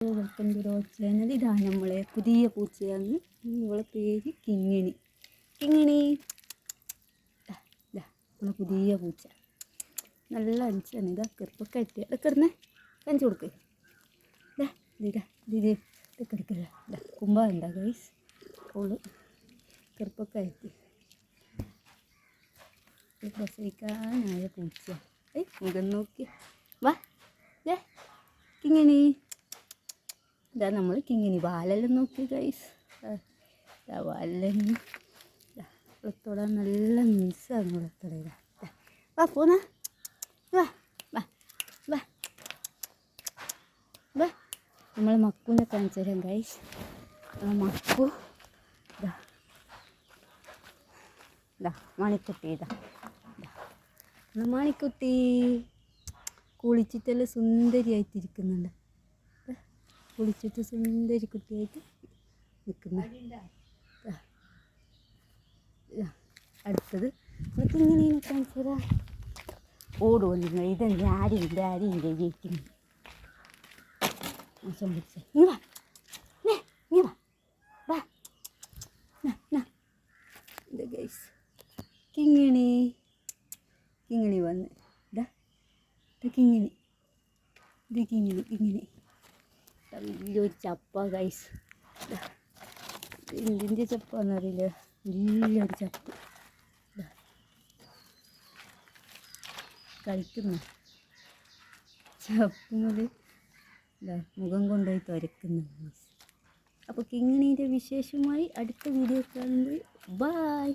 Welcome to our channel. ഇതാണ് നമ്മളെ പുതിയ പൂച്ചയാണ്. ഇവളെ പേര് കിങ്ങിണി. കിങ്ങിണി നമ്മളെ പുതിയ പൂച്ച നല്ല അഞ്ചാണ്. ഇതാ കെറുപ്പൊക്കെ ആയിട്ട് ഇടക്കിടന്നേ കഞ്ചു കൊടുക്ക്. ഇടക്കിടക്കില്ല കുമ്പ ഉണ്ടാ ഗൈസ്. ഓള് കെറുപ്പൊക്കെ ആയിട്ട് പ്രസവിക്കാനായ പൂച്ച. മുഖം നോക്കി വാ കിങ്ങിണി. ഇതാ നമ്മൾ കിങ്ങിണി വാലെല്ലാം നോക്കി ഗൈസ്. വാലെല്ലാം കുളത്തോടാൻ നല്ല മിസ്സാണ്. കുളത്തോടെ വാ പോന്നാ വാ വാ വാ വാ. നമ്മൾ മക്കുനെ കാണിച്ചു തരാം ഗൈസ്. മക്കു ഇതാ മണിക്കുട്ടി. മണിക്കുട്ടി കുളിച്ചിട്ടെല്ലാം സുന്ദരിയായിട്ടിരിക്കുന്നുണ്ട്. കുളിച്ചിട്ട് സുന്ദരി കുട്ടിയായിട്ട് നിൽക്കുന്നു. അടുത്തത് നമുക്ക് ഇങ്ങനെ കാണിച്ചതാ. ഓട് വന്നിരുന്നു. ഇതെന്ത് ആരിൻ്റെ ജയിക്കുന്നു. മോശം പിടിച്ച നീ വാ നീ വാ വാ. ഇത് ഗൈസ് കിങ്ങിണി വന്ന് കിങ്ങിണി. ഇത് കിങ്ങിണി വലിയൊരു ചപ്പ ഗൈസ്. എന്തിൻ്റെ ചപ്പാന്നറിയില്ല. വലിയൊരു ചപ്പ് കളിക്കുന്നു. ചപ്പുന്നത് മുഖം കൊണ്ടുപോയി തുരക്കുന്നു ഗൈസ്. അപ്പോൾ കിങ്ങിണീൻ്റെ വിശേഷമായി അടുത്ത വീഡിയോ കാണുന്നത്. ബൈ.